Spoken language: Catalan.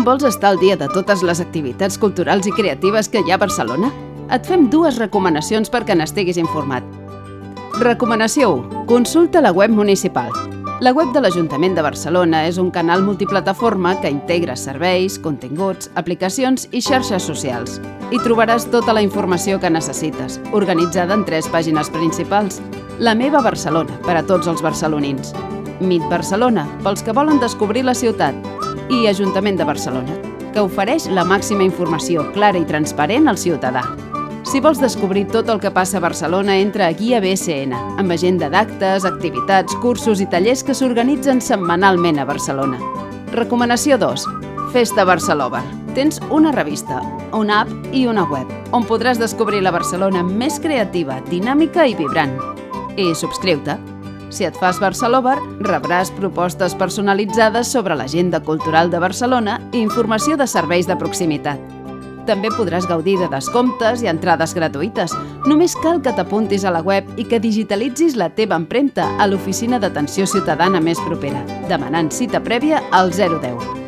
Vols estar al dia de totes les activitats culturals i creatives que hi ha a Barcelona? Et fem 2 recomanacions perquè n'estiguis informat. Recomanació 1. Consulta la web municipal. La web de l'Ajuntament de Barcelona és un canal multiplataforma que integra serveis, continguts, aplicacions i xarxes socials. Hi trobaràs tota la informació que necessites, organitzada en 3 pàgines principals. La meva Barcelona, per a tots els barcelonins. Mit Barcelona, pels que volen descobrir la ciutat. I Ajuntament de Barcelona, que ofereix la màxima informació clara i transparent al ciutadà. Si vols descobrir tot el que passa a Barcelona, entra a Guia BSN, amb agenda d'actes, activitats, cursos i tallers que s'organitzen setmanalment a Barcelona. Recomanació 2. Festa Barcelover. Tens una revista, una app i una web, on podràs descobrir la Barcelona més creativa, dinàmica i vibrant. I subscriu-te. Si et fas Barcelover, rebràs propostes personalitzades sobre l'agenda cultural de Barcelona i informació de serveis de proximitat. També podràs gaudir de descomptes i entrades gratuïtes. Només cal que t'apuntis a la web i que digitalitzis la teva empremta a l'oficina d'atenció ciutadana més propera, demanant cita prèvia al 010.